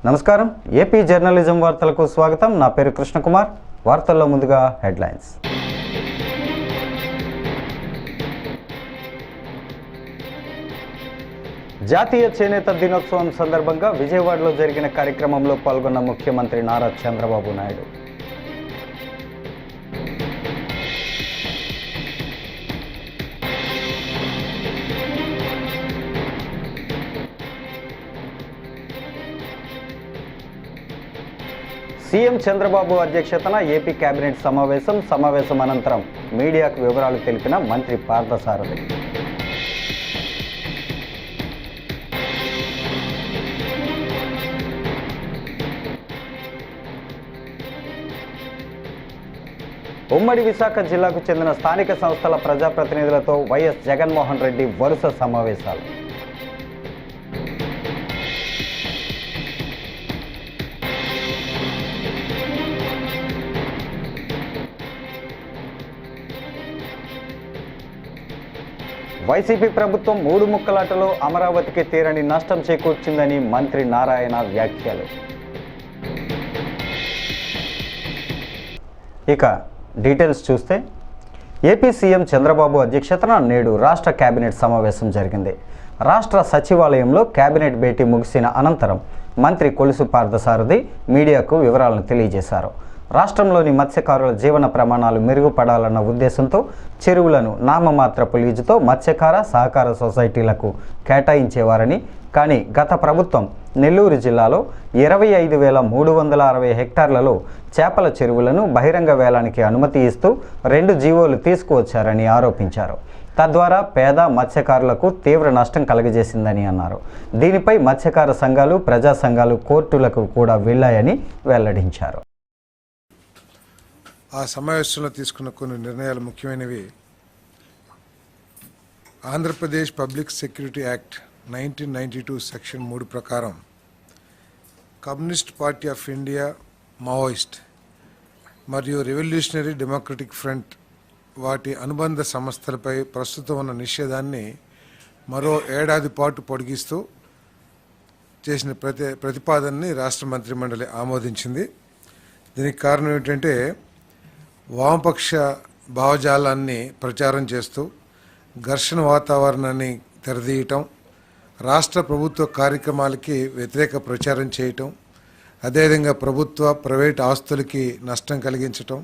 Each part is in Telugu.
నమస్కారం ఏపీ జర్నలిజం వార్తలకు స్వాగతం. నా పేరు కృష్ణకుమార్. వార్తల్లో ముందుగా హెడ్లైన్స్. జాతీయ చేనేత దినోత్సవం సందర్భంగా విజయవాడలో జరిగిన కార్యక్రమంలో పాల్గొన్న ముఖ్యమంత్రి నారా చంద్రబాబు నాయుడు. సీఎం చంద్రబాబు అధ్యక్షతన ఏపీ కేబినెట్ సమావేశం అనంతరం మీడియాకు వివరాలు తెలిపిన మంత్రి పార్థసారథి. ఉమ్మడి విశాఖ జిల్లాకు చెందిన స్థానిక సంస్థల ప్రజాప్రతినిధులతో వైఎస్ జగన్మోహన్ రెడ్డి వరుస సమావేశాలు. వైసీపీ ప్రభుత్వం 3 ముక్కలాటలో అమరావతికి తీరని నష్టం చేకూర్చిందని మంత్రి నారాయణ వ్యాఖ్యలు. ఇక డీటెయిల్స్ చూస్తే ఏపీ సీఎం చంద్రబాబు అధ్యక్షతన నేడు రాష్ట్ర కేబినెట్ సమావేశం జరిగింది. రాష్ట్ర సచివాలయంలో కేబినెట్ భేటీ ముగిసిన అనంతరం మంత్రి కొలుసు పార్థసారథి మీడియాకు వివరాలను తెలియజేశారు. రాష్ట్రంలోని మత్స్యకారుల జీవన ప్రమాణాలు మెరుగుపడాలన్న ఉద్దేశంతో చెరువులను నామమాత్రపు లీజుతో మత్స్యకార సహకార సొసైటీలకు కేటాయించేవారని, కానీ గత ప్రభుత్వం నెల్లూరు జిల్లాలో 25,360 హెక్టార్లలో చేపల చెరువులను బహిరంగ వేలానికి అనుమతి ఇస్తూ 2 జీవోలు తీసుకువచ్చారని ఆరోపించారు. తద్వారా పేద మత్స్యకారులకు తీవ్ర నష్టం కలుగజేసిందని అన్నారు. దీనిపై మత్స్యకార సంఘాలు, ప్రజా సంఘాలు కోర్టులకు కూడా వెళ్లాయని వెల్లడించారు. ఆ సమావేశంలో తీసుకున్న కొన్ని నిర్ణయాలు ముఖ్యమైనవి. Andhra Pradesh public security act 1992 section 3 ప్రకారం communist party of India, Maoist మరియు రెవల్యూషనరీ డెమోక్రటిక్ ఫ్రంట్ వాటి అనుబంధ సంస్థలపై ప్రస్తుతం ఉన్న నిషేధాన్ని మరో ఏడాది పాటు పొడిగిస్తూ చేసిన ప్రతిపాదనని రాష్ట్ర మంత్రిమండలి ఆమోదించింది. దీనికి కారణం ఏంటంటే వామపక్ష భావజాలాన్ని ప్రచారం చేస్తూ ఘర్షణ వాతావరణాన్ని తెరదీయటం, రాష్ట్ర ప్రభుత్వ కార్యక్రమాలకి వ్యతిరేక ప్రచారం చేయటం, అదేవిధంగా ప్రభుత్వ ప్రైవేట్ ఆస్తులకి నష్టం కలిగించటం,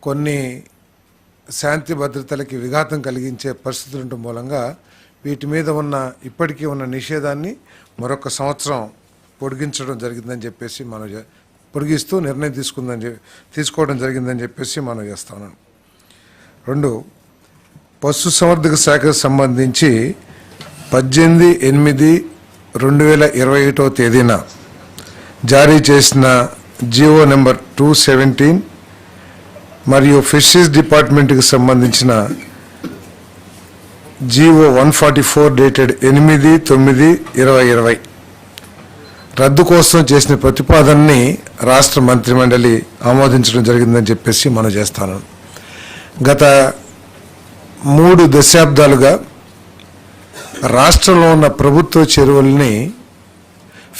కొన్ని శాంతి భద్రతలకి విఘాతం కలిగించే పరిస్థితుల మూలంగా వీటి మీద ఉన్న ఇప్పటికీ ఉన్న నిషేధాన్ని మరొక సంవత్సరం పొడిగించడం జరిగిందని చెప్పేసి పొడిగిస్తూ నిర్ణయం తీసుకోవడం జరిగిందని చెప్పేసి మనం చేస్తాను. 2, పశుసంవర్ధక శాఖకు సంబంధించి 18/8/2021 తేదీన జారీ చేసిన జియో నెంబర్ 217 మరియు ఫిషరీస్ డిపార్ట్మెంట్కి సంబంధించిన జియో 144 డేటెడ్ 8/9/2020 రద్దు కోసం చేసిన ప్రతిపాదనని రాష్ట్ర మంత్రిమండలి ఆమోదించడం జరిగిందని చెప్పేసి మనం చేస్తాను. గత 3 దశాబ్దాలుగా రాష్ట్రంలో ఉన్న ప్రభుత్వ చెరువుల్ని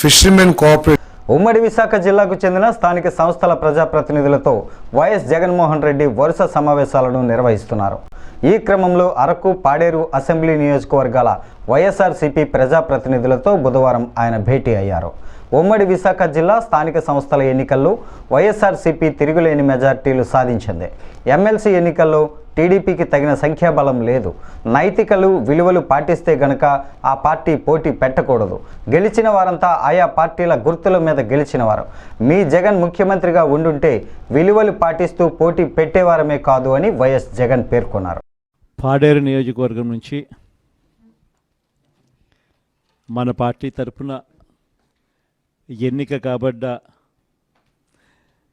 ఫిషర్మెన్ కోఆపరేటివ్. ఉమ్మడి విశాఖ జిల్లాకు చెందిన స్థానిక సంస్థల ప్రజాప్రతినిధులతో వైఎస్ జగన్మోహన్ రెడ్డి వరుస సమావేశాలను నిర్వహిస్తున్నారు. ఈ క్రమంలో అరకు, పాడేరు అసెంబ్లీ నియోజకవర్గాల వైఎస్ఆర్సీపీ ప్రజాప్రతినిధులతో బుధవారం ఆయన భేటీ అయ్యారు. ఉమ్మడి విశాఖ జిల్లా స్థానిక సంస్థల ఎన్నికల్లో వైఎస్ఆర్సీపీ తిరుగులేని మెజార్టీలు సాధించింది. ఎమ్మెల్సీ ఎన్నికల్లో టీడీపీకి తగిన సంఖ్యాబలం లేదు. నైతికలు, విలువలు పాటిస్తే గనక ఆ పార్టీ పోటీ పెట్టకూడదు. గెలిచిన వారంతా ఆయా పార్టీల గుర్తుల మీద గెలిచినవారు. మీ జగన్ ముఖ్యమంత్రిగా ఉండుంటే విలువలు పాటిస్తూ పోటీ పెట్టేవారమే కాదు అని వైఎస్ జగన్ పేర్కొన్నారు. పాడేరు నియోజకవర్గం నుంచి మన పార్టీ తరఫున ఎన్నిక కాబడ్డ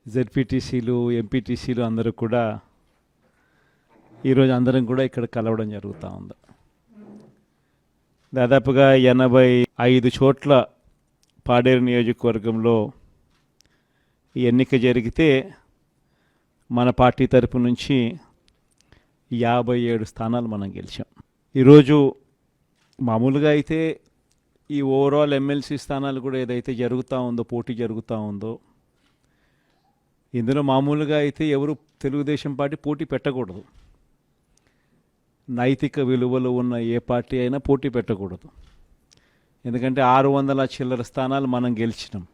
జెడ్పీటీసీలు, ఎంపీటీసీలు అందరూ కూడా ఈరోజు అందరం కూడా ఇక్కడ కలవడం జరుగుతూ ఉంది. దాదాపుగా 85 చోట్ల పాడేరు నియోజకవర్గంలో ఎన్నిక జరిగితే మన పార్టీ తరపు నుంచి 57 స్థానాలు మనం గెలిచాం. ఈరోజు మామూలుగా అయితే ఈ ఓవరాల్ ఎమ్మెల్సీ స్థానాలు కూడా ఏదైతే జరుగుతూ ఉందో, పోటీ జరుగుతూ ఉందో, ఇందులో మామూలుగా అయితే ఎవరు తెలుగుదేశం పార్టీ పోటీ పెట్టకూడదు. నైతిక విలువలు ఉన్న ఏ పార్టీ అయినా పోటీ పెట్టకూడదు. ఎందుకంటే 600 చిల్లర స్థానాలు మనం గెలిచినాం.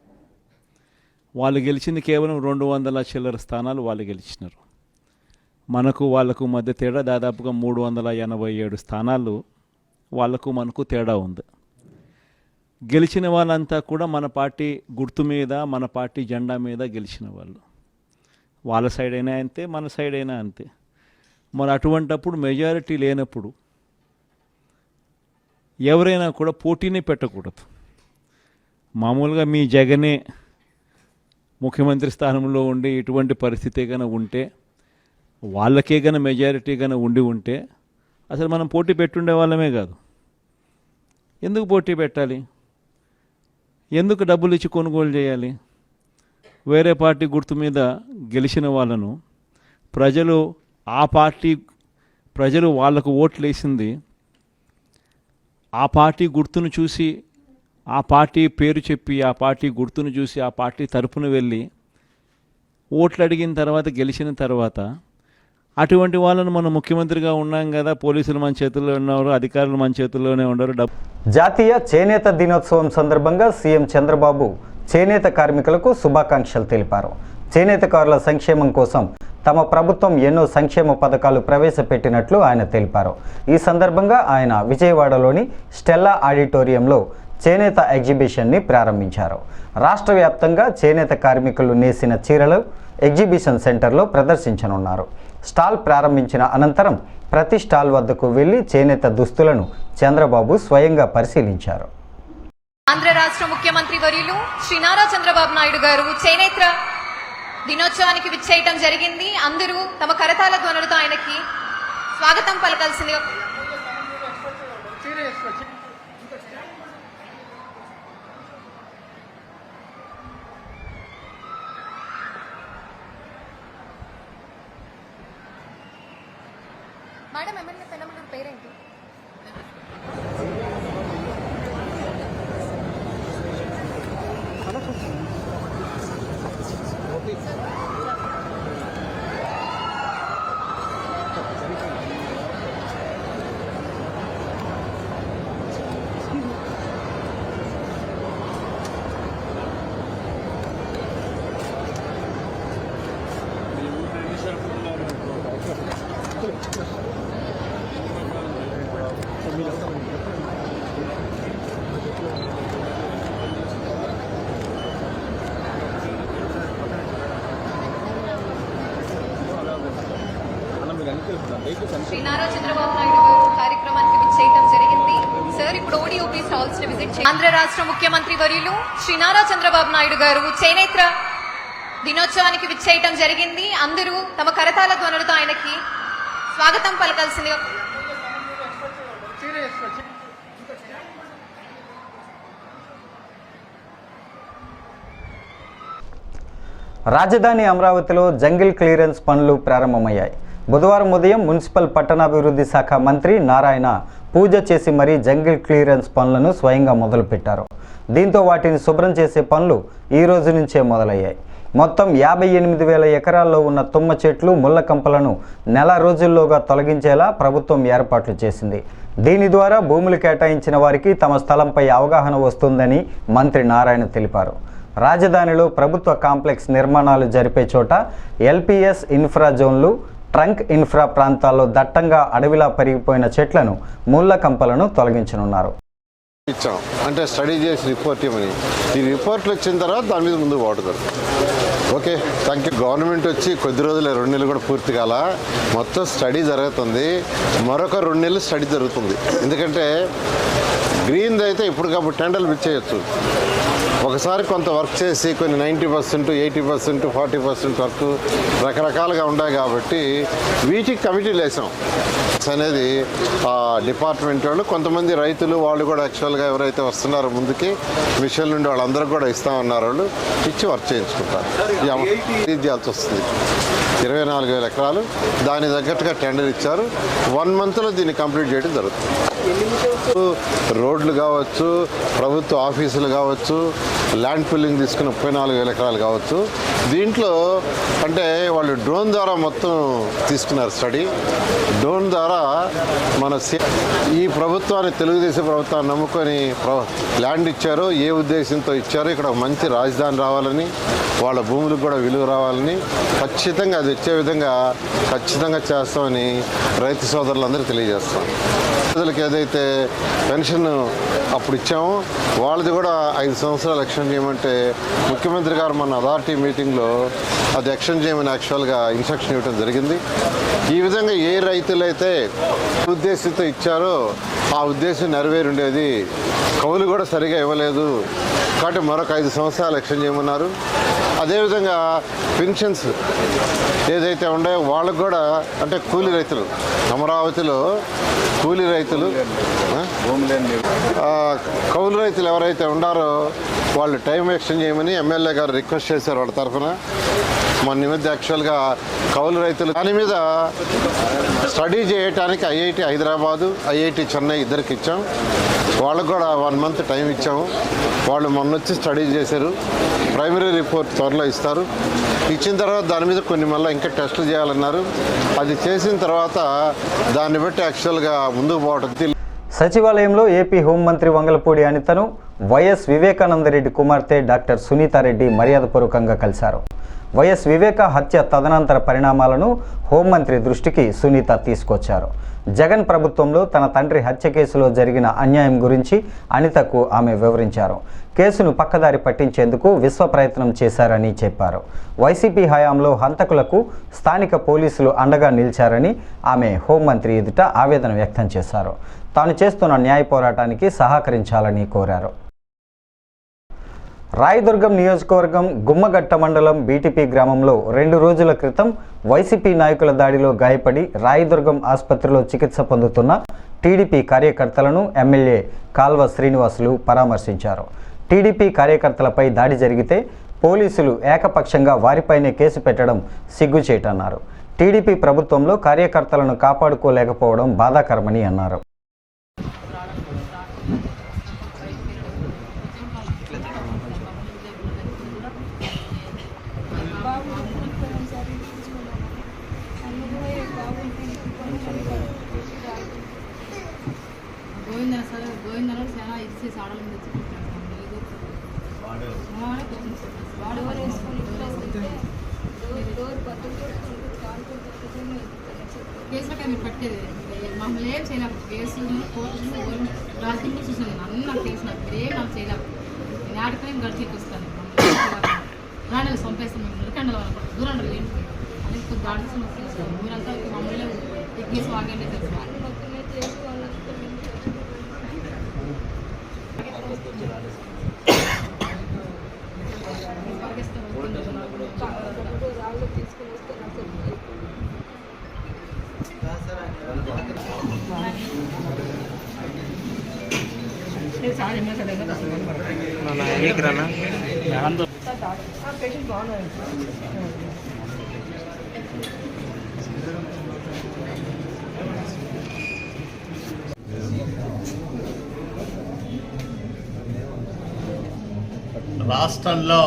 వాళ్ళు గెలిచింది కేవలం 200 చిల్లర స్థానాలు వాళ్ళు గెలిచినారు. మనకు వాళ్ళకు మధ్య తేడా దాదాపుగా 387 స్థానాలు వాళ్ళకు మనకు తేడా ఉంది. గెలిచిన వాళ్ళంతా కూడా మన పార్టీ గుర్తు మీద, మన పార్టీ జెండా మీద గెలిచిన వాళ్ళు. వాళ్ళ సైడ్ అయినా అంతే, మన సైడ్ అయినా అంతే. మరి అటువంటప్పుడు మెజారిటీ లేనప్పుడు ఎవరైనా కూడా పోటీనే పెట్టకూడదు. మామూలుగా మీ జగనే ముఖ్యమంత్రి స్థానంలో ఉండి ఇటువంటి పరిస్థితి కనుక ఉంటే, వాళ్ళకే కనుక మెజారిటీ కనుక ఉంటే అసలు మనం పోటీ పెట్టుండే వాళ్ళమే కాదు. ఎందుకు పోటీ పెట్టాలి? ఎందుకు డబ్బులు ఇచ్చి కొనుగోలు చేయాలి? వేరే పార్టీ గుర్తు మీద గెలిచిన వాళ్ళను ప్రజలు వాళ్ళకు ఓట్లు వేసింది ఆ పార్టీ గుర్తును చూసి, ఆ పార్టీ పేరు చెప్పి, ఆ పార్టీ గుర్తును చూసి, ఆ పార్టీ తరపున వెళ్ళి ఓట్లు అడిగిన తర్వాత, గెలిచిన తర్వాత అటువంటి వాళ్ళను మనం ముఖ్యమంత్రిగా ఉన్నాం కదా, పోలీసులు మన చేతుల్లో ఉన్నారు, అధికారులు మన చేతుల్లోనే ఉన్నారు. జాతీయ చేనేత దినోత్సవం సందర్భంగా సీఎం చంద్రబాబు చేనేత కార్మికులకు శుభాకాంక్షలు తెలిపారు. చేనేతకారుల సంక్షేమం కోసం తమ ప్రభుత్వం ఎన్నో సంక్షేమ పథకాలు ప్రవేశపెట్టినట్లు ఆయన తెలిపారు. ఈ సందర్భంగా ఆయన విజయవాడలోని స్టెల్లా ఆడిటోరియంలో చేనేత ఎగ్జిబిషన్ని ప్రారంభించారు. రాష్ట్ర వ్యాప్తంగా చేనేత కార్మికులు నేసిన చీరలు ఎగ్జిబిషన్ సెంటర్లో ప్రదర్శించనున్నారు. స్టాల్ ప్రారంభించిన అనంతరం ప్రతి స్టాల్ వద్దకు వెళ్లి చేనేత దుస్తులను చంద్రబాబు స్వయంగా పరిశీలించారు. ఆంధ్ర రాష్ట్ర ముఖ్యమంత్రి వర్యులు శ్రీ నారా చంద్రబాబు నాయుడు గారు చేనేత దినోత్సవానికి విచ్చేయటం జరిగింది. అందరూ తమ కరతాళ ధ్వనులతో ఆయనకి స్వాగతం పలకాల్సింది. మేడం, ఎమ్మెల్యే పెనమలూరు పేరేంటి? శ్రీ నారా చంద్రబాబు నాయుడు గారు కార్యక్రమానికి విచ్చేయటం జరిగింది. సార్, ఇప్పుడు ఓడిఓపీ స్టాల్స్ ని విజిట్ చేయండి. ఆంధ్ర రాష్ట్ర ముఖ్యమంత్రి వర్యులు శ్రీ నారా చంద్రబాబు నాయుడు గారు చేనేత దినోత్సవానికి విచ్చేయటం జరిగింది. అందరూ తమ కరతాళ ధ్వనులతో ఆయనకి స్వాగతం పలకాల్సింది. రాజధాని అమరావతిలో జంగిల్ క్లియరెన్స్ పనులు ప్రారంభమయ్యాయి. బుధవారం ఉదయం మున్సిపల్ పట్టణాభివృద్ధి శాఖ మంత్రి నారాయణ పూజ చేసి మరీ జంగిల్ క్లియరెన్స్ పనులను స్వయంగా మొదలుపెట్టారు. దీంతో వాటిని శుభ్రం చేసే పనులు ఈ రోజు నుంచే మొదలయ్యాయి. మొత్తం 58,000 ఎకరాల్లో ఉన్న తుమ్మ చెట్లు, ముళ్ళ కంపలను నెల రోజుల్లోగా తొలగించేలా ప్రభుత్వం ఏర్పాట్లు చేసింది. దీని ద్వారా భూములు కేటాయించిన వారికి తమ స్థలంపై అవగాహన వస్తుందని మంత్రి నారాయణ తెలిపారు. రాజధానిలో ప్రభుత్వ కాంప్లెక్స్ నిర్మాణాలు జరిపే చోట ఎల్పిఎస్ ఇన్ఫ్రా జోన్లు, ట్రంక్ ఇన్ఫ్రా ప్రాంతాల్లో దట్టంగా అడవిలా పెరిగిపోయిన చెట్లను, ముళ్ళ కంపలను తొలగించనున్నారు. ఇచ్చాం అంటే స్టడీ చేసి రిపోర్ట్ ఇవ్వమని. ఈ రిపోర్ట్లు వచ్చిన తర్వాత దాని మీద ముందు వాడుతారు. Okay, thank you. గవర్నమెంట్ వచ్చి కొద్ది రోజులు 2 నెలలు కూడా పూర్తి కాల, మొత్తం స్టడీ జరుగుతుంది. మరొక 2 నెలలు స్టడీ జరుగుతుంది. ఎందుకంటే గ్రీన్ది అయితే ఇప్పటికప్పుడు టెండర్లు ఇచ్చేయచ్చు. ఒకసారి కొంత వర్క్ చేసి కొన్ని 90%, 80%, 40% వర్క్ రకరకాలుగా ఉన్నాయి కాబట్టి వీటికి కమిటీలు వేసాం అనేది డిపార్ట్మెంట్ వాళ్ళు, కొంతమంది రైతులు వాళ్ళు కూడా యాక్చువల్గా ఎవరైతే వస్తున్నారో ముందుకి మిషన్ నుండి వాళ్ళందరూ కూడా ఇస్తామన్నారు. వాళ్ళు ఇచ్చి వర్క్ చేయించుకుంటారు. చేయాల్సి వస్తుంది. 24,000 ఎకరాలు దాని తగ్గట్టుగా టెండర్ ఇచ్చారు. 1 మంత్లో దీన్ని కంప్లీట్ చేయడం జరుగుతుంది. రోడ్లు కావచ్చు, ప్రభుత్వ ఆఫీసులు కావచ్చు, ల్యాండ్ పుల్లింగ్ తీసుకున్న 34,000 ఎకరాలు కావచ్చు. దీంట్లో అంటే వాళ్ళు డ్రోన్ ద్వారా మొత్తం తీసుకున్నారు స్టడీ. డ్రోన్ ద్వారా మన ఈ ప్రభుత్వాన్ని, తెలుగుదేశం ప్రభుత్వాన్ని నమ్ముకొని ల్యాండ్ ఇచ్చారో, ఏ ఉద్దేశంతో ఇచ్చారో, ఇక్కడ ఒక మంచి రాజధాని రావాలని, వాళ్ళ భూములకు కూడా విలువ రావాలని, ఖచ్చితంగా అది వచ్చే విధంగా ఖచ్చితంగా చేస్తామని రైతు సోదరులందరికీ తెలియజేస్తాం. ప్రజలకు ఏదైతే పెన్షన్ అప్పుడు ఇచ్చామో వాళ్ళది కూడా 5 సంవత్సరాలు ఎక్స్టెండ్ చేయమంటే ముఖ్యమంత్రి గారు మన అథారిటీ మీటింగ్లో అది ఎక్స్టెండ్ చేయమని యాక్చువల్గా ఇన్స్ట్రక్షన్ ఇవ్వడం జరిగింది. ఈ విధంగా ఏ రైతులైతే ఉద్దేశంతో ఇచ్చారో ఆ ఉద్దేశం నెరవేరి ఉండేది. కౌలు కూడా సరిగా ఇవ్వలేదు కాబట్టి మరొక 5 సంవత్సరాలు ఎక్స్టెండ్ చేయమన్నారు. అదేవిధంగా పెన్షన్స్ ఏదైతే ఉన్నాయో వాళ్ళకు కూడా, అంటే కూలీ రైతులు, అమరావతిలో కూలీ రైతులు, కౌలు రైతులు ఎవరైతే ఉన్నారో వాళ్ళు టైం ఎక్స్టెండ్ చేయమని ఎమ్మెల్యే గారు రిక్వెస్ట్ చేశారు వాళ్ళ తరఫున. మొన్న మధ్య యాక్చువల్గా కౌలు రైతులు దాని మీద స్టడీ చేయడానికి ఐఐటి హైదరాబాదు, ఐఐటి చెన్నై ఇద్దరికి ఇచ్చాం. వాళ్ళకు కూడా 1 మంత్ టైం ఇచ్చాము. వాళ్ళు మొన్న వచ్చి స్టడీ చేశారు. ప్రైమరీ రిపోర్ట్ త్వరలో ఇస్తారు. ఇచ్చిన తర్వాత దాని మీద కొన్ని మళ్ళీ ఇంకా టెస్టులు చేయాలన్నారు. అది చేసిన తర్వాత దాన్ని బట్టి యాక్చువల్గా ముందుకు పోవడం. సచివాలయంలో ఏపీ హోంమంత్రి వంగలపూడి అనితను వైఎస్ వివేకానందరెడ్డి కుమార్తె డాక్టర్ సునీతారెడ్డి మర్యాదపూర్వకంగా కలిశారు. వైఎస్ వివేక హత్య తదనంతర పరిణామాలను హోంమంత్రి దృష్టికి సునీత తీసుకొచ్చారు. జగన్ ప్రభుత్వంలో తన తండ్రి హత్య కేసులో జరిగిన అన్యాయం గురించి అనితకు ఆమె వివరించారు. కేసును పక్కదారి పట్టించేందుకు విశ్వ ప్రయత్నం చేశారని చెప్పారు. వైసీపీ హయాంలో హంతకులకు స్థానిక పోలీసులు అండగా నిలిచారని ఆమె హోంమంత్రి ఎదుట ఆవేదన వ్యక్తం చేశారు. తాను చేస్తున్న న్యాయ పోరాటానికి సహకరించాలని కోరారు. రాయదుర్గం నియోజకవర్గం గుమ్మగట్ట మండలం బీటీపీ గ్రామంలో 2 రోజుల క్రితం వైసీపీ నాయకుల దాడిలో గాయపడి రాయదుర్గం ఆసుపత్రిలో చికిత్స పొందుతున్న టీడీపీ కార్యకర్తలను ఎమ్మెల్యే కాల్వ శ్రీనివాసులు పరామర్శించారు. టీడీపీ కార్యకర్తలపై దాడి జరిగితే పోలీసులు ఏకపక్షంగా వారిపైనే కేసు పెట్టడం సిగ్గుచేటన్నారు. టీడీపీ ప్రభుత్వంలో కార్యకర్తలను కాపాడుకోలేకపోవడం బాధాకరమని అన్నారు. గోవిందలో చాలా ఇచ్చేసి ఆడల మీద కేసులకే మీరు పట్టేది మమ్మల్ని ఏం చేయలేము. కేసులు కోర్టులు రాజకీయంలో చూసాను నేను అన్ని నాకు కేసు నాకు మీరేం నాకు చేయలేము. నేను ఆడకనే గడిచి వస్తాను. రాణాలు చంపేస్తాను. మేము నిలకండలో దూరం ఏంటి అనేది కొద్ది దాడి సమస్య మీరంతా మమ్మల్ని కేసు వాగండి తెలుసు. రాష్ట్రంలో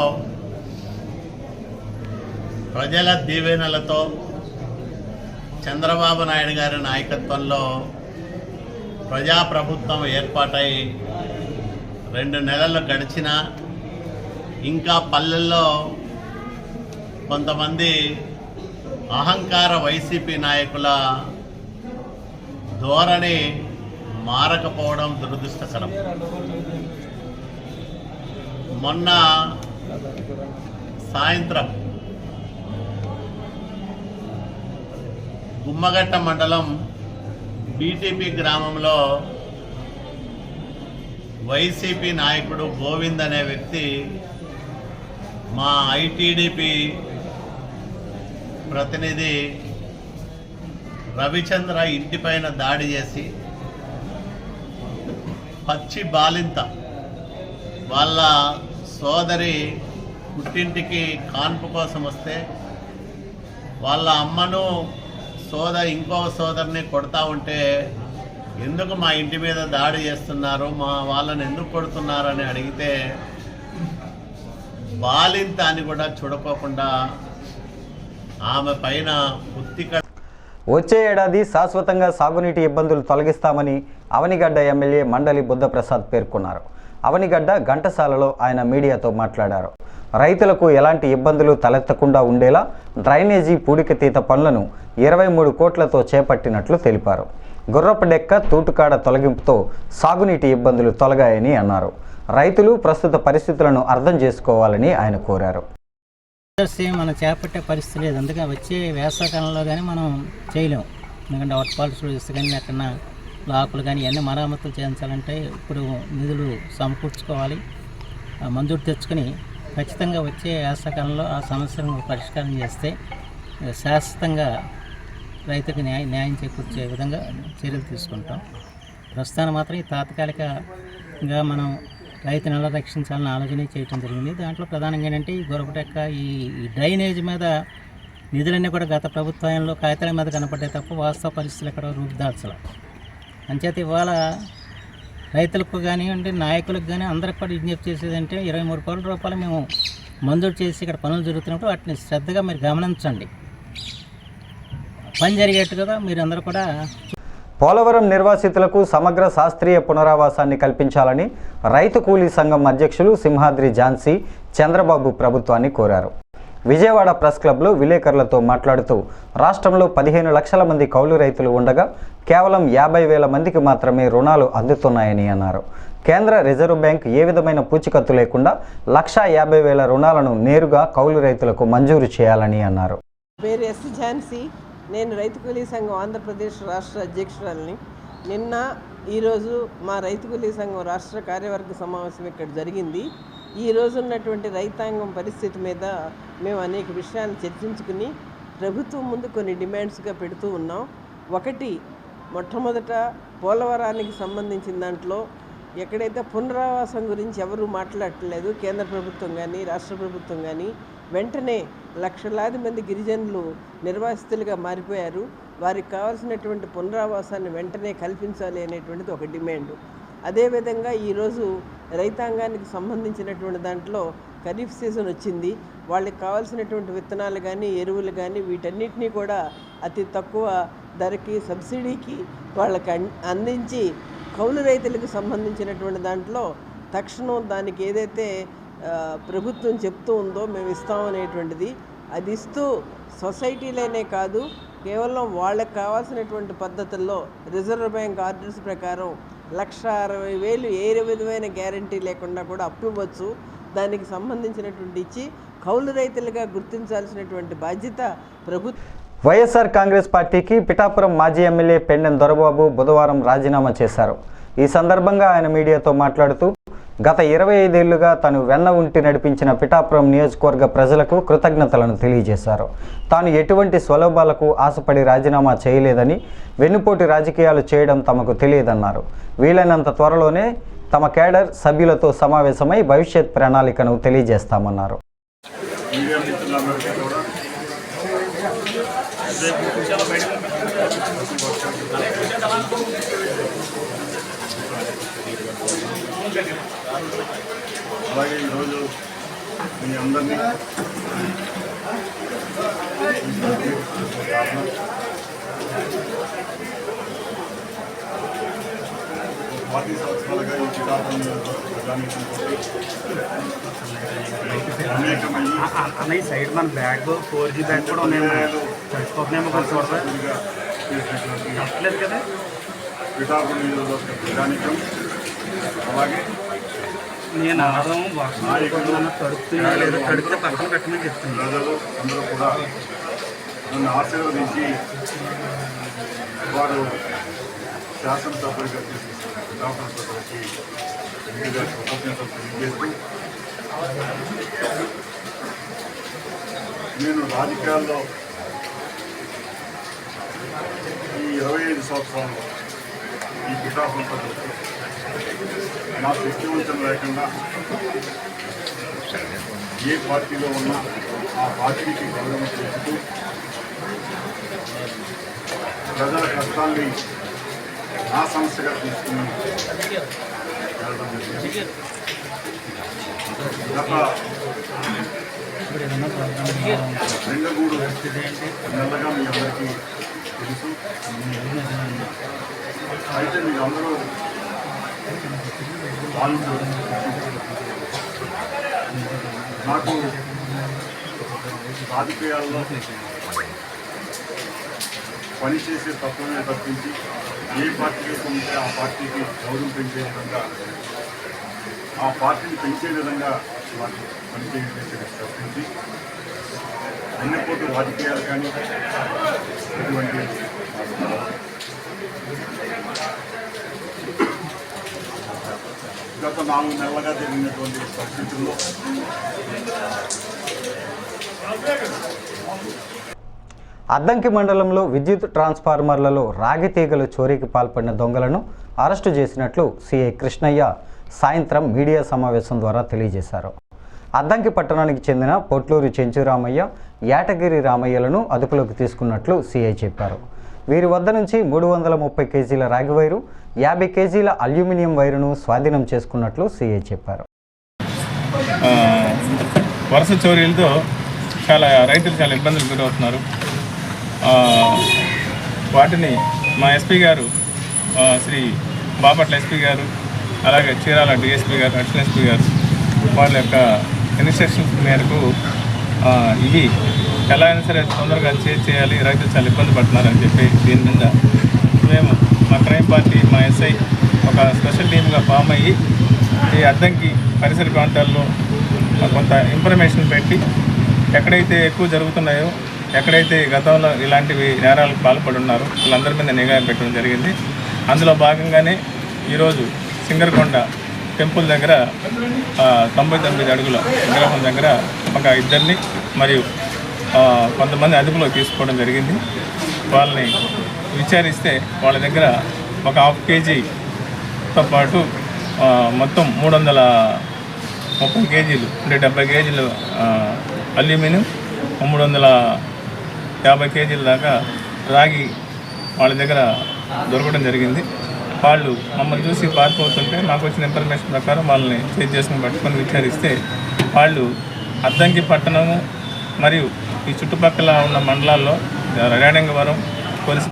ప్రజల దీవెనలతో చంద్రబాబు నాయుడు గారి నాయకత్వంలో ప్రజాప్రభుత్వం ఏర్పాటై 2 నెలలు గడిచినా ఇంకా పల్లెల్లో కొంతమంది అహంకార వైసీపీ నాయకుల ధోరణి మారకపోవడం దురదృష్టకరం. మొన్న సాయంత్రం గుమ్మగట్ట మండలం బీటీపీ గ్రామంలో వైసీపీ నాయకుడు గోవింద్ అనే వ్యక్తి మా ఐటీడీపీ ప్రతినిధి రవిచంద్ర ఇంటిపైన దాడి చేసి పచ్చి బాలింత వాళ్ళ సోదరి పుట్టింటికి కాన్పు కోసం వస్తే వాళ్ళ అమ్మను ఇంకో సోదరిని కొడతా ఉంటే ఎందుకు మా ఇంటి మీద దాడి చేస్తున్నారు, మా వాళ్ళని ఎందుకు కొడుతున్నారని అడిగితే బాలింత అని కూడా చూడకోకుండా ఆమె పైన ఉత్తిక. వచ్చే ఏడాది శాశ్వతంగా సాగునీటి ఇబ్బందులు తొలగిస్తామని అవనిగడ్డ ఎమ్మెల్యే మండలి బుద్ధప్రసాద్ పేర్కొన్నారు. అవనిగడ్డ ఘంటసాలలో ఆయన మీడియాతో మాట్లాడారు. రైతులకు ఎలాంటి ఇబ్బందులు తలెత్తకుండా ఉండేలా డ్రైనేజీ పూడికతీత పనులను 23 కోట్లతో చేపట్టినట్లు తెలిపారు. గుర్రపు డెక్క తూటుకాడ తొలగింపుతో సాగునీటి ఇబ్బందులు తొలగాయని అన్నారు. రైతులు ప్రస్తుత పరిస్థితులను అర్థం చేసుకోవాలని ఆయన కోరారు. మనం చేపట్టే పరిస్థితి లేదు, అందుకని వచ్చే వేసవకాలంలో కానీ మనం చేయలేము. ఎందుకంటే అవుట్ పాల్స్ చూస్తే కానీ ఎక్కడన్నా లాకులు కానీ ఇవన్నీ మరమ్మతులు చేయించాలంటే ఇప్పుడు నిధులు సమకూర్చుకోవాలి, మంజూరు తెచ్చుకొని ఖచ్చితంగా వచ్చే వేసవకాలంలో ఆ సమస్యలను పరిష్కారం చేస్తే శాశ్వతంగా రైతుకి న్యాయం చేకూర్చే విధంగా చర్యలు తీసుకుంటాం. ప్రస్తుతాన్ని మాత్రం ఈ తాత్కాలికంగా మనం రైతును ఎలా రక్షించాలని ఆలోచన చేయడం జరిగింది. దాంట్లో ప్రధానంగా ఏంటంటే ఈ గొరపటెక్క ఈ డ్రైనేజ్ మీద నిధులన్నీ కూడా గత ప్రభుత్వంలో కాగితాల మీద కనపడ్డాయి తప్ప వాస్తవ పరిస్థితులు ఎక్కడ రూపుదాల్చాలి. అంచేత ఇవాళ రైతులకు కానివ్వండి, నాయకులకు కానీ అందరికి కూడా విజ్ఞప్తి చేసేదంటే 23 కోట్ల రూపాయలు మేము మంజూరు చేసి ఇక్కడ పనులు జరుగుతున్నప్పుడు వాటిని శ్రద్ధగా మీరు గమనించండి, పని జరిగేట్టుగా మీరందరూ కూడా. పోలవరం నిర్వాసితులకు సమగ్ర శాస్త్రీయ పునరావాసాన్ని కల్పించాలని రైతు కూలీ సంఘం అధ్యక్షులు సింహాద్రి ఝాన్సీ చంద్రబాబు ప్రభుత్వాన్ని కోరారు. విజయవాడ ప్రెస్ క్లబ్లో విలేకరులతో మాట్లాడుతూ రాష్ట్రంలో 15 లక్షల మంది కౌలు రైతులు ఉండగా కేవలం 50,000 మందికి మాత్రమే రుణాలు అందుతున్నాయని అన్నారు. కేంద్ర రిజర్వ్ బ్యాంక్ ఏ విధమైన పూచికత్తు లేకుండా 1,50,000 రుణాలను నేరుగా కౌలు రైతులకు మంజూరు చేయాలని అన్నారు. పేరు ఎస్ ఝాన్సీ, నేను రైతు కూలీ సంఘం ఆంధ్రప్రదేశ్ రాష్ట్ర అధ్యక్షురాలిని. నిన్న ఈరోజు మా రైతు కూలీ సంఘం రాష్ట్ర కార్యవర్గ సమావేశం ఇక్కడ జరిగింది. ఈ రోజు ఉన్నటువంటి రైతాంగం పరిస్థితి మీద మేము అనేక విషయాలు చర్చించుకుని ప్రభుత్వం ముందు కొన్ని డిమాండ్స్గా పెడుతూ ఉన్నాం. ఒకటి, మొట్టమొదట పోలవరానికి సంబంధించిన దాంట్లో ఎక్కడైతే పునరావాసం గురించి ఎవరూ మాట్లాడట్లేదు, కేంద్ర ప్రభుత్వం కానీ రాష్ట్ర ప్రభుత్వం కానీ, వెంటనే లక్షలాది మంది గిరిజనులు నిర్వాసితులుగా మారిపోయారు, వారికి కావాల్సినటువంటి పునరావాసాన్ని వెంటనే కల్పించాలి అనేటువంటిది ఒక డిమాండ్. అదేవిధంగా ఈరోజు రైతాంగానికి సంబంధించినటువంటి దాంట్లో ఖరీఫ్ సీజన్ వచ్చింది, వాళ్ళకి కావాల్సినటువంటి విత్తనాలు కానీ ఎరువులు కానీ వీటన్నిటినీ కూడా అతి తక్కువ ధరకి సబ్సిడీకి వాళ్ళకి అందించి కౌలు రైతులకు సంబంధించినటువంటి దాంట్లో తక్షణం దానికి ఏదైతే ప్రభుత్వం చెప్తూ ఉందో మేము ఇస్తామనేటువంటిది అది ఇస్తూ సొసైటీలోనే కాదు కేవలం వాళ్ళకి కావాల్సినటువంటి పద్ధతుల్లో రిజర్వ్ బ్యాంక్ ఆర్డర్స్ ప్రకారం 1,60,000 ఏ విధమైన గ్యారంటీ లేకుండా కూడా అప్పు ఇవ్వచ్చు. దానికి సంబంధించినటువంటి ఇచ్చి కౌలు రైతులుగా గుర్తించాల్సినటువంటి బాధ్యత ప్రభుత్వం. వైఎస్ఆర్ కాంగ్రెస్ పార్టీకి పిఠాపురం మాజీ ఎమ్మెల్యే పెండెం దొరబాబు బుధవారం రాజీనామా చేశారు. ఈ సందర్భంగా ఆయన మీడియాతో మాట్లాడుతూ గత 25 ఏళ్లుగా తను వెన్న ఉంటి నడిపించిన పిఠాపురం నియోజకవర్గ ప్రజలకు కృతజ్ఞతలను తెలియజేశారు. తాను ఎటువంటి స్వలాభాలకు ఆశపడి రాజీనామా చేయలేదని, వెన్నుపోటు రాజకీయాలు చేయడం తమకు తెలియదన్నారు. వీలైనంత త్వరలోనే తమ కేడర్ సభ్యులతో సమావేశమై భవిష్యత్ ప్రణాళికను తెలియజేస్తామన్నారు. అలాగే ఈరోజు మీ అందరినీ పార్టీ సంవత్సరాలుగా ఈ పిఠాపురం అనేకమయ్యి సైడ్ మన బ్యాగ్ 4G బ్యాగ్ కూడా ఉన్నాయేమో చెప్పలేదు కదా. పిఠాపురం నియోజకవర్గ ప్రజానికం అలాగే నేను ఆదం తడుపుతున్నా లేదా తడిపితే పక్కన పెట్టమని చెప్తాను. ప్రజలు అందరూ కూడా నన్ను ఆశీర్వదించి వారు శాసనసభ్యుడిగా తీసుకొస్తున్న పిఠాపురం సభ్యులకి ముందుగా కృతజ్ఞతలు తెలియజేస్తూ నేను రాజకీయాల్లో ఈ 25 సంవత్సరాల్లో ఈ పిఠాపురం ప్రజలకు నా శక్తివంచన లేకుండా ఏ పార్టీలో ఉన్నా ఆ పార్టీకి గౌరవం చేస్తూ ప్రజల కష్టాన్ని నా సమస్యగా తీసుకుని గత 2-3 నెలలుగా మీ అందరికీ తెలుసు. అయితే మీరు అందరూ వాళ్ళు నాకు రాజకీయాల్లో పనిచేసే తత్వమే తప్పించి ఏ పార్టీకి ఉంటే ఆ పార్టీకి గౌరవం పెంచే విధంగా ఆ పార్టీని పెంచే విధంగా వాళ్ళు పనిచేయడం తప్పించి అన్నిపోటు రాజకీయాలు కానీ ఇటువంటి గత 4 నెలలుగా జరిగినటువంటి పరిస్థితుల్లో అద్దంకి మండలంలో విద్యుత్ ట్రాన్స్ఫార్మర్లలో రాగి తీగలు చోరీకి పాల్పడిన దొంగలను అరెస్టు చేసినట్లు సిఐ కృష్ణయ్య సాయంత్రం మీడియా సమావేశం ద్వారా తెలియజేశారు. అద్దంకి పట్టణానికి చెందిన పొట్లూరి చెంచురామయ్య, యాటగిరి రామయ్యలను అదుపులోకి తీసుకున్నట్లు సిఐ చెప్పారు. వీరి వద్ద నుంచి 330 కేజీల రాగి వైరు, 50 కేజీల అల్యూమినియం వైరును స్వాధీనం చేసుకున్నట్లు సిఐ చెప్పారు. వరుస చోరీలతో రైతులు చాలా ఇబ్బందులు గురవుతున్నారు. వాటిని మా ఎస్పీ గారు, శ్రీ బాపట్ల ఎస్పీ గారు, అలాగే చీరాల డిఎస్పీ గారు, అడిషనల్ ఎస్పీ గారు వాళ్ళ యొక్క ఇన్స్ట్రక్షన్స్ మేరకు ఇవి ఎలా అయినా సరే తొందరగా చేయాలి, రైతులు చాలా ఇబ్బంది పడుతున్నారని చెప్పి దీని మీద మేము మా క్రైమ్ పార్టీ, మా ఎస్ఐ ఒక స్పెషల్ టీమ్గా ఫామ్ అయ్యి ఈ అద్దంకి పరిసర ప్రాంతాల్లో కొంత ఇన్ఫర్మేషన్ పెట్టి ఎక్కడైతే ఎక్కువ జరుగుతున్నాయో, ఎక్కడైతే గతంలో ఇలాంటివి నేరాలకు పాల్పడి ఉన్నారో వాళ్ళందరి మీద నిఘా పెట్టడం జరిగింది. అందులో భాగంగానే ఈరోజు సింగరకొండ టెంపుల్ దగ్గర 99 అడుగుల విగ్రహం దగ్గర ఒక 2 మరియు కొంతమంది అదుపులో తీసుకోవడం జరిగింది. వాళ్ళని విచారిస్తే వాళ్ళ దగ్గర ఒక 1/2 కేజీతో పాటు మొత్తం 330 కేజీలు అంటే 70 కేజీలు అల్యూమినియం, 350 కేజీల దాకా రాగి వాళ్ళ దగ్గర దొరకడం జరిగింది. వాళ్ళు మమ్మల్ని చూసి పారిపోతుంటే మాకు వచ్చిన ఇన్ఫర్మేషన్ ప్రకారం వాళ్ళని చేజ్ చేసుకుని పట్టుకొని విచారిస్తే వాళ్ళు అద్దంకి పట్టణము మరియు ఈ చుట్టుపక్కల ఉన్న మండలాల్లో రేణంగవరం పోలీసు.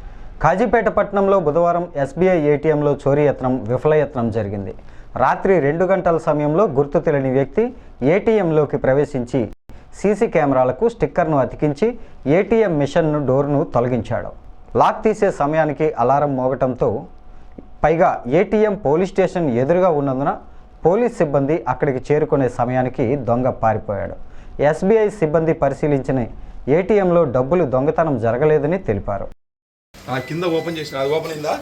కాజీపేట పట్టణంలో బుధవారం ఎస్బీఐ ఏటీఎంలో చోరీ యత్నం విఫలయత్నం జరిగింది. రాత్రి 2 గంటల సమయంలో గుర్తు తెలియని వ్యక్తి ఏటీఎంలోకి ప్రవేశించి సీసీ కెమెరాలకు స్టిక్కర్ను అతికించి ఏటీఎం మిషన్ను డోర్ను తొలగించాడు. లాక్ తీసే సమయానికి అలారం మోగటంతో, పైగా ఏటీఎం పోలీస్ స్టేషన్ ఎదురుగా ఉన్నందున పోలీస్ సిబ్బంది అక్కడికి చేరుకునే సమయానికి దొంగ పారిపోయాడు. ఎస్బీఐ సిబ్బంది పరిశీలించిన ఏటీఎంలో డబ్బులు దొంగతనం జరగలేదని తెలిపారు. కింద ఓపెన్ చేసిన అది ఓపెన్ అయిందా?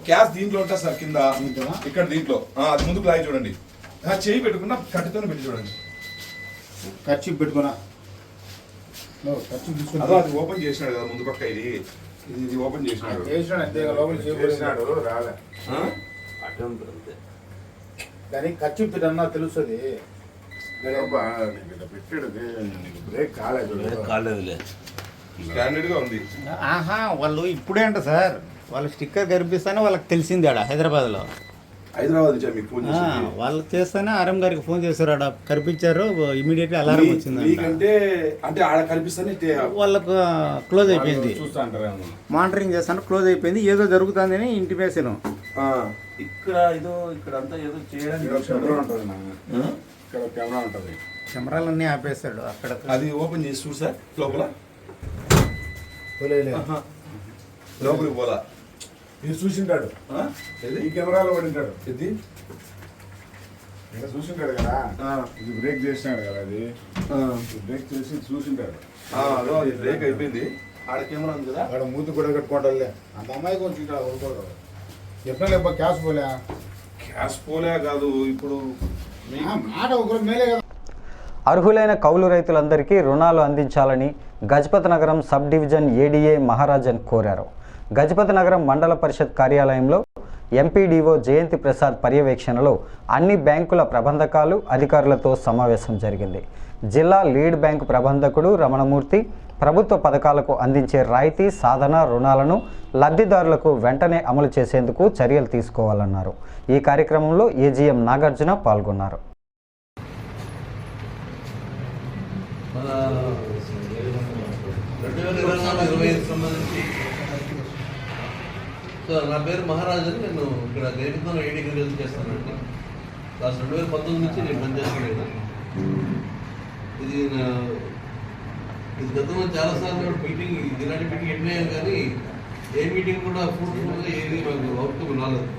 క్యాష్ దీంట్లో ఉంటుంది సార్, కింద ఇక్కడ దీంట్లో అది ముందుకు లాగి చూడండి. చేయి పెట్టుకున్నా కట్టుతోనే పెట్టి చూడండి. ఖర్చు పెట్టుకున్నా అదో అది ఓపెన్ చేసినాడు కదా ముందు పక్క, ఇది ఓపెన్ చేసినాడు రాలే దానికి ఖర్చు పెట్టన్నా తెలుస్తుంది. పెట్టాడు బ్రేక్ కాలేదు, స్టాండర్డ్ గా ఉంది. వాళ్ళు ఇప్పుడే అంట సార్, వాళ్ళు స్టిక్కర్ కనిపిస్తానే వాళ్ళకి తెలిసింది ఆడ హైదరాబాద్లో. హైదరాబాద్ నుంచి మీకు ఫోన్ చేసి వాళ్ళకి చేస్తేనే ఆర్ఎం గారికి ఫోన్ చేశారు, ఆడ కనిపించారు, ఇమీడియట్లీ అలారం వచ్చింది. అంటే ఆడ కనిపిస్తానే వాళ్ళకు క్లోజ్ అయిపోయింది, చూస్తా అంటారు, మానిటరింగ్ చేస్తాను, క్లోజ్ అయిపోయింది, ఏదో జరుగుతుందని ఇంటిమేషన్. ఇక్కడ అంతా ఏదో చేయడానికి కెమెరా ఉంటుంది, కెమెరాలన్నీ ఆపేస్తాడు అక్కడ. అది ఓపెన్ చేసి చూడు సార్, లోపలికి పోలా. ఇది చూసింటాడు, ఈ కెమెరాలో పడింటాడు, ఇది చూసింటాడు కదా, ఇది బ్రేక్ చేసినాడు కదా, అది బ్రేక్ చేసి చూసింటాడు. బ్రేక్ అయిపోయింది, ఆడ కెమెరా ఉంది కదా, ఆడ మూతి కూడా కట్టుకోవట్లే. అంత అమ్మాయి కొంచెం ఎప్పుడైనా క్యాష్ పోలే కాదు, ఇప్పుడు మాట ఒకరు మేలే కదా. అర్హులైన కౌలు రైతులందరికీ రుణాలు అందించాలని గజపతి నగరం సబ్ డివిజన్ ఏడీఏ మహారాజన్ కోరారు. గజపతి నగరం మండల పరిషత్ కార్యాలయంలో ఎంపీడీఓ జయంతి ప్రసాద్ పర్యవేక్షణలో అన్ని బ్యాంకుల ప్రబంధకాలు, అధికారులతో సమావేశం జరిగింది. జిల్లా లీడ్ బ్యాంకు ప్రబంధకుడు రమణమూర్తి, ప్రభుత్వ పథకాలకు అందించే రాయితీ సాధన రుణాలను లబ్ధిదారులకు వెంటనే అమలు చేసేందుకు చర్యలు తీసుకోవాలన్నారు. ఈ కార్యక్రమంలో ఏజీఎం నాగార్జున పాల్గొన్నారు. నా పేరు మహారాజ్ అని, నేను ఇక్కడ నేటితో ఏడీ గ్రేడ్ చేస్తానండి. లాస్ట్ 2019 నుంచి నేను పనిచేస్తున్నాను. ఇది గతంలో చాలాసార్లు మీటింగ్ ఇలాంటి మీటింగ్ ఎన్నయ్యాను, కానీ ఏ మీటింగ్ కూడా ఫ్రూట్ఫుల్గా ఏది మాకు అవుట్కమ్ రాలేదు.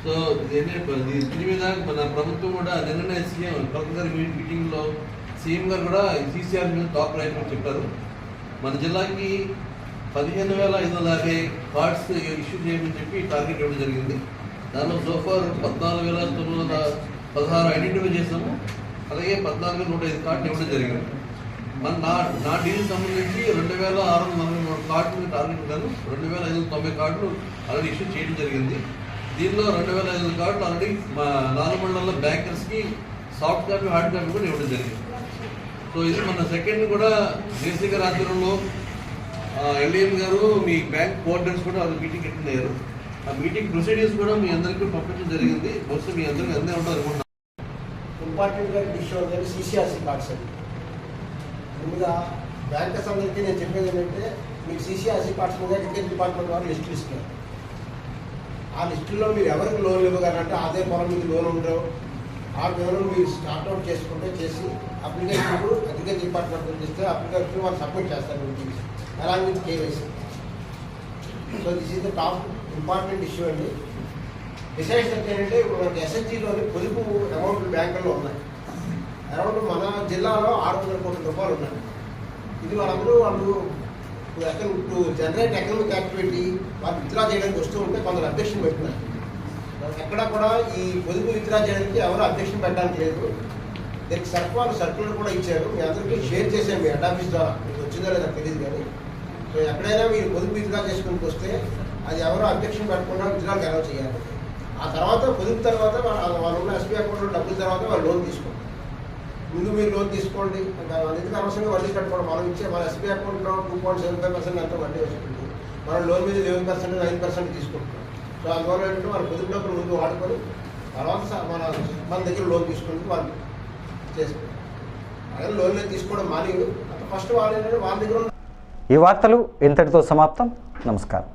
సో దీని మీద మన ప్రభుత్వం కూడా నిన్ననే సీఎం కలెక్టర్ గారి మీటింగ్లో సీఎం గారు కూడా సీసీఆర్ మీద టాప్ రైట్ చెప్పారు. మన జిల్లాకి 15,550 కార్డ్స్ ఇష్యూ చేయమని చెప్పి టార్గెట్ ఇవ్వడం జరిగింది. దానిలో సోఫార్ 14,916 ఐడెంటిఫై చేసాము. అలాగే 14,105 కార్డులు ఇవ్వడం జరిగింది. నా డీల్ సంబంధించి 2,643 కార్డులు టార్గెట్ ఉన్నాను. 2,590 కార్డులు ఆల్రెడీ ఇష్యూ చేయడం జరిగింది. దీనిలో 2,500 కార్డులు ఆల్రెడీ మా 4 మండలాల బ్యాంకర్స్కి సాఫ్ట్ కాపీ హార్డ్ కాపీ కూడా ఇవ్వడం జరిగింది. సో ఇది మన సెకండ్ కూడా జేసీ గారి ఆధ్వర్యంలో ఎల్డీఎం గారు మీ బ్యాంక్ కోఆర్డినేటర్స్ కూడా వాళ్ళు మీటింగ్ అటెండ్ అయ్యారు. ఆ మీటింగ్ ప్రొసీడియర్స్ కూడా మీ అందరికీ పంపించడం జరిగింది. బహుశా మీ అందరికీ అందే ఉంటారు అనుకుంటున్నాను. ఇంపార్టెంట్గా ఇష్యూ అనేది సీసీఆర్సీ కార్డ్స్ అండి. ముందుగా బ్యాంకర్స్ అందరికీ నేను చెప్పేది ఏంటంటే, మీకు సీసీఆర్సీ కార్డ్స్ మీద టికెట్ డిపార్ట్మెంట్ వారు లిస్టులు ఇస్తున్నారు. ఆ లిస్టులో మీరు ఎవరికి లోన్లు ఇవ్వగలంటే అదే పొలం మీకు లోన్ ఉండవు. ఆ వివరం మీరు స్టార్ట్అవుట్ చేసుకుంటే చేసి అప్లికేషన్ అగ్రికల్చర్ డిపార్ట్మెంట్ ఇస్తే అప్లికేషన్ వాళ్ళు సబ్మిట్ చేస్తారు. Along with KYC. So this is the top important issue అండి. డిసైడ్స్ ఏంటంటే ఇప్పుడు మనకి ఎస్ఎస్జీలోని పొదుపు అమౌంట్లు బ్యాంకుల్లో ఉన్నాయి. అరౌండ్ మన జిల్లాలో 600 కోట్ల రూపాయలు ఉన్నాయి. ఇది వాళ్ళు టు జనరేట్ ఎకనామిక్ యాక్టివిటీ వాళ్ళు విత్డ్రా చేయడానికి వస్తూ ఉంటే కొందరు అబ్జెక్షన్ పెట్టినారు. ఎక్కడ కూడా ఈ పొదుపు విత్డ్రా చేయడానికి ఎవరు అబ్జెక్షన్ పెట్టడానికి లేదు. దీనికి సర్కులర్ కూడా ఇచ్చారు. మీ అందరికీ షేర్ చేసాం మీ హెడ్ ఆఫీస్ ద్వారా. మీకు వచ్చిందో లేదో తెలియదు, కానీ సో ఎక్కడైనా మీరు పొదుపు విత్డ్రా చేసుకుని వస్తే అది ఎవరో అబ్జెక్షన్ పెట్టకుండా విత్డ్రాకి అలౌ చేయాలి. ఆ తర్వాత పొదుపు తర్వాత వాళ్ళు ఉన్న ఎస్బీ అకౌంట్లో డబ్బుల తర్వాత వాళ్ళు లోన్ తీసుకోండి. ముందు మీరు లోన్ తీసుకోండి, ఎందుకు అవసరంగా వడ్డీ కట్టుకోవడం. మనం ఇచ్చే మన ఎస్బీ అకౌంట్లో 2.75% అంతా వడ్డీ వస్తుంది. మనం లోన్ మీద 11%, 9% తీసుకుంటున్నాం. సో అందువల్ల ఏంటంటే మన పొదుపు డబ్బులు ముందు వాడుకొని తర్వాత మన దగ్గర లోన్ తీసుకుంటూ వాళ్ళు చేసుకుంటాం. అదే లోన్లు తీసుకోవడం మానేడు. ఫస్ట్ వాళ్ళు ఏంటంటే వాళ్ళ దగ్గర. ఈ వార్తలు ఇంతటితో సమాప్తం. నమస్కారం.